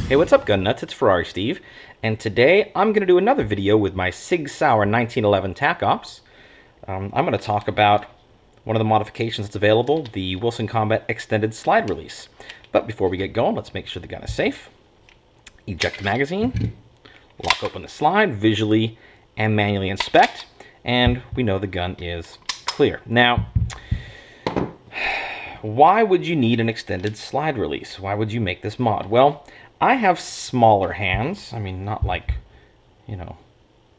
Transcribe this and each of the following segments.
Hey, what's up, gun nuts? It's Ferrari Steve, and today I'm going to do another video with my Sig Sauer 1911 Tac Ops. I'm going to talk about one of the modifications that's available, the Wilson Combat Extended Slide Release. But before we get going, let's make sure the gun is safe. Eject the magazine, lock open the slide, visually and manually inspect, and we know the gun is clear. Now, why would you need an extended slide release? Why would you make this mod? Well, I have smaller hands. I mean, not like,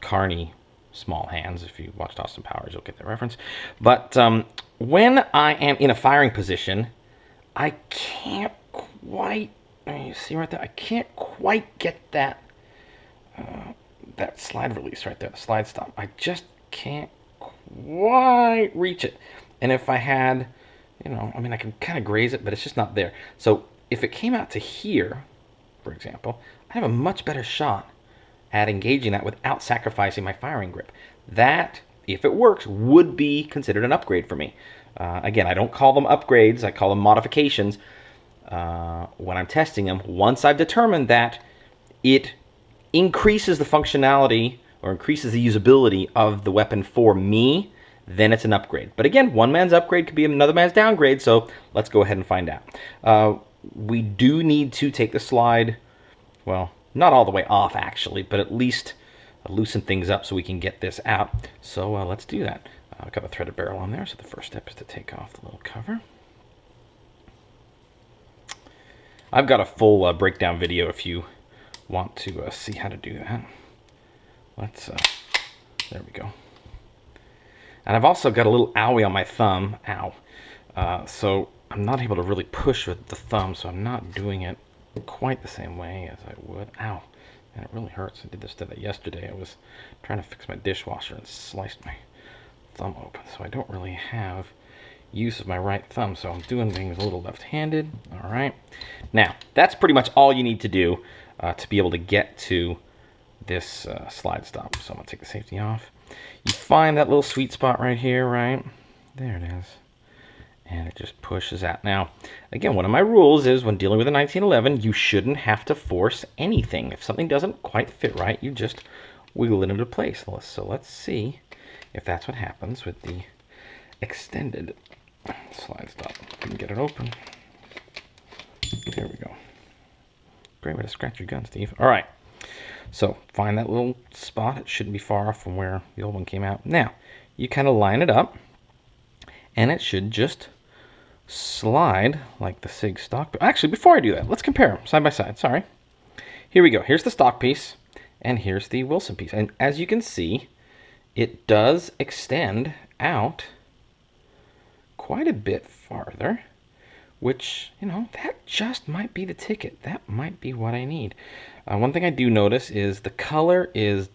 Carney small hands. If you watched Austin Powers, you'll get that reference. But when I am in a firing position, I can't quite, you see right there, I can't quite get that that slide release right there, the slide stop. I just can't quite reach it. And if I had, I mean, I can kind of graze it, but it's just not there. So if it came out to here, for example, I have a much better shot at engaging that without sacrificing my firing grip. That, if it works, would be considered an upgrade for me. Again, I don't call them upgrades, I call them modifications when I'm testing them. Once I've determined that it increases the functionality or increases the usability of the weapon for me, then it's an upgrade. But again, one man's upgrade could be another man's downgrade, so let's go ahead and find out. We do need to take the slide, well, not all the way off actually, but at least loosen things up so we can get this out. So let's do that. I've got a threaded barrel on there, so the first step is to take off the little cover. I've got a full breakdown video if you want to see how to do that. Let's, there we go. And I've also got a little owie on my thumb, so I'm not able to really push with the thumb, so I'm not doing it quite the same way as I would. Ow, and it really hurts. I did that yesterday. I was trying to fix my dishwasher and sliced my thumb open, so I don't really have use of my right thumb, so I'm doing things a little left-handed. All right, now that's pretty much all you need to do to be able to get to this slide stop. So I'm gonna take the safety off. You find that little sweet spot right here, right? There it is. And it just pushes out. Now, again, one of my rules is when dealing with a 1911, you shouldn't have to force anything. If something doesn't quite fit right, you just wiggle it into place. So let's see if that's what happens with the extended slide stop. We can get it open. There we go. Great way to scratch your gun, Steve. All right. So find that little spot. It shouldn't be far off from where the old one came out. Now, you kind of line it up, and it should just slide like the Sig stock. Actually, before I do that, let's compare them side by side. Sorry. Here we go. Here's the stock piece, and here's the Wilson piece. And as you can see, it does extend out quite a bit farther, which, that just might be the ticket. That might be what I need. One thing I do notice is the color is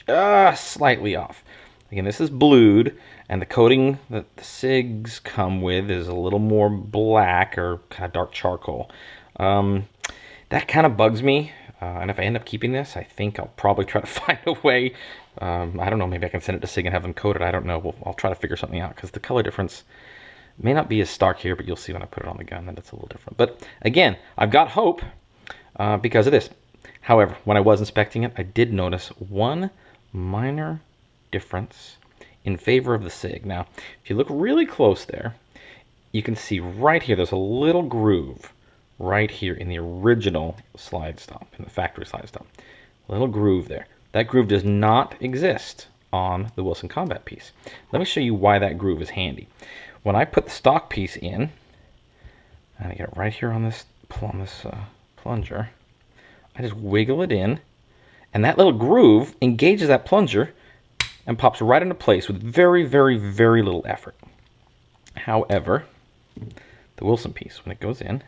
just slightly off. Again, this is blued, and the coating that the SIGs come with is a little more black or kind of dark charcoal. That kind of bugs me, and if I end up keeping this, I think I'll probably try to find a way. I don't know, maybe I can send it to SIG and have them coat it. I don't know. I'll try to figure something out, because the color difference may not be as stark here, but you'll see when I put it on the gun that it's a little different. But again, I've got hope because of this. However, when I was inspecting it, I did notice one minor difference in favor of the SIG. Now, if you look really close there, you can see right here, there's a little groove right here in the original slide stop, in the factory slide stop. A little groove there. That groove does not exist on the Wilson Combat piece. Let me show you why that groove is handy. When I put the stock piece in, and I get it right here on this plunger, I just wiggle it in, and that little groove engages that plunger and pops right into place with very, very, very little effort. However, the Wilson piece, when it goes in,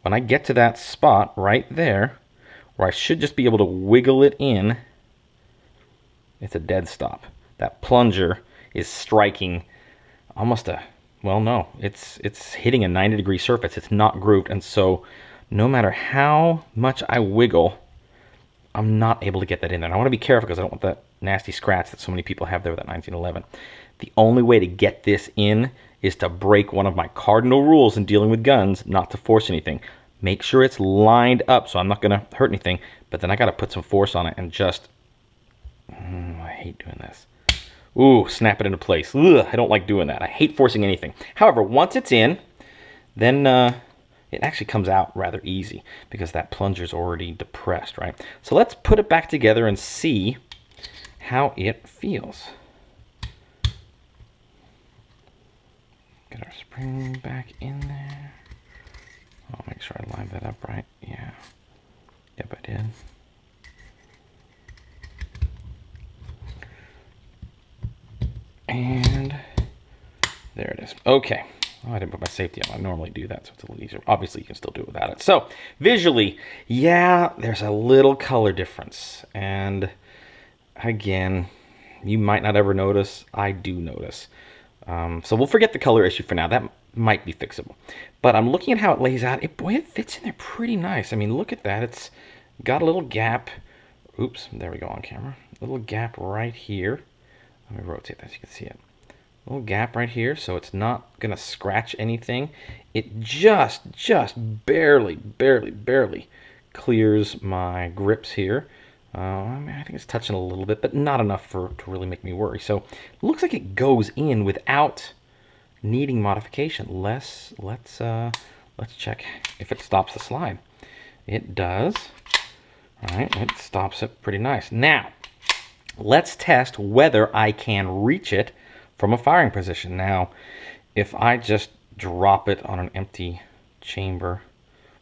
when I get to that spot right there, where I should just be able to wiggle it in, it's a dead stop. That plunger is striking almost a, well, no, it's hitting a 90-degree surface. It's not grooved, and so no matter how much I wiggle, I'm not able to get that in there. And I want to be careful because I don't want that nasty scratch that so many people have there with that 1911. The only way to get this in is to break one of my cardinal rules in dealing with guns, not to force anything. Make sure it's lined up so I'm not going to hurt anything. But then I got to put some force on it and just... I hate doing this. Ooh, snap it into place. Ugh, I don't like doing that. I hate forcing anything. However, once it's in, then it actually comes out rather easy because that plunger's already depressed, right? So let's put it back together and see how it feels. Get our spring back in there. I'll make sure I line that up right. Yeah. Yep, I did. And there it is. Okay. Oh, I didn't put my safety on. I normally do that, so it's a little easier. Obviously, you can still do it without it. So, visually, yeah, there's a little color difference. And, again, you might not ever notice. I do notice. So we'll forget the color issue for now. That might be fixable. But I'm looking at how it lays out. Boy, it fits in there pretty nice. I mean, look at that. It's got a little gap. Oops, there we go on camera. A little gap right here. Let me rotate that so you can see it. A little gap right here, so it's not going to scratch anything. It just barely clears my grips here. I mean, I think it's touching a little bit, but not enough to really make me worry. So it looks like it goes in without needing modification. Let's check if it stops the slide. It does. All right, it stops it pretty nice. Now, let's test whether I can reach it from a firing position. Now, if I just drop it on an empty chamber,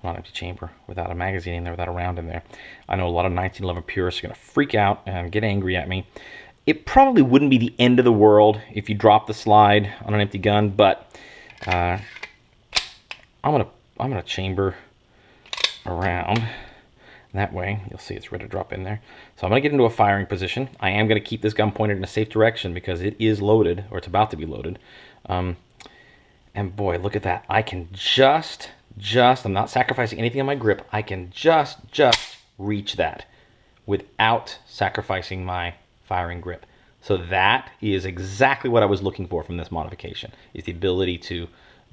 not empty chamber, without a magazine in there, without a round in there, I know a lot of 1911 purists are going to freak out and get angry at me. It probably wouldn't be the end of the world if you drop the slide on an empty gun, but I'm gonna chamber around. That way, you'll see it's ready to drop in there. So I'm going to get into a firing position. I am going to keep this gun pointed in a safe direction because it is loaded, or it's about to be loaded. And boy, look at that. I can just, I'm not sacrificing anything on my grip. I can just reach that without sacrificing my firing grip. So that is exactly what I was looking for from this modification, is the ability to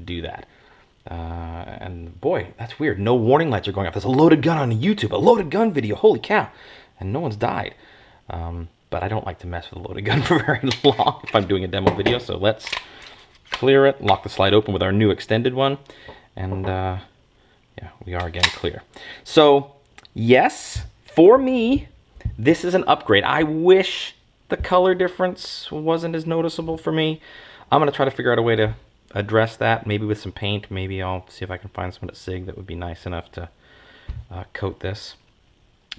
do that. And boy, that's weird. No warning lights are going off. There's a loaded gun on YouTube, a loaded gun video. Holy cow. And no one's died. But I don't like to mess with a loaded gun for very long if I'm doing a demo video. So let's clear it, lock the slide open with our new extended one. And yeah, we are again clear. So yes, for me, this is an upgrade. I wish the color difference wasn't as noticeable for me. I'm going to try to figure out a way to address that, maybe with some paint. Maybe I'll see if I can find someone at SIG that would be nice enough to coat this.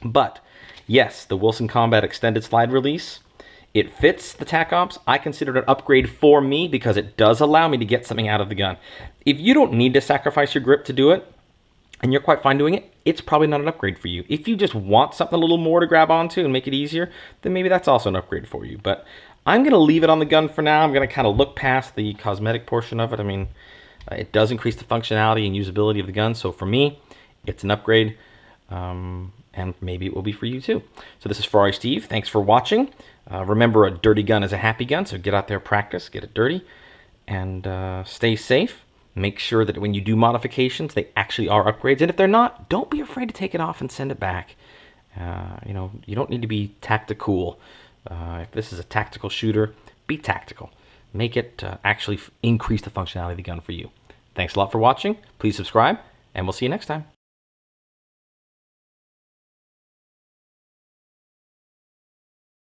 But yes, the Wilson Combat extended slide release, it fits the TAC Ops. I consider it an upgrade for me because it does allow me to get something out of the gun. If you don't need to sacrifice your grip to do it, and you're quite fine doing it, it's probably not an upgrade for you. If you just want something a little more to grab onto and make it easier, then maybe that's also an upgrade for you. But I'm going to leave it on the gun for now. I'm going to kind of look past the cosmetic portion of it. I mean, it does increase the functionality and usability of the gun. So for me, it's an upgrade, and maybe it will be for you too. So this is Ferrari Steve. Thanks for watching. Remember, a dirty gun is a happy gun, so get out there, practice, get it dirty, and stay safe. Make sure that when you do modifications, they actually are upgrades. And if they're not, don't be afraid to take it off and send it back. You know, you don't need to be tactical. If this is a tactical shooter, be tactical. Make it actually increase the functionality of the gun for you. Thanks a lot for watching. Please subscribe, and we'll see you next time.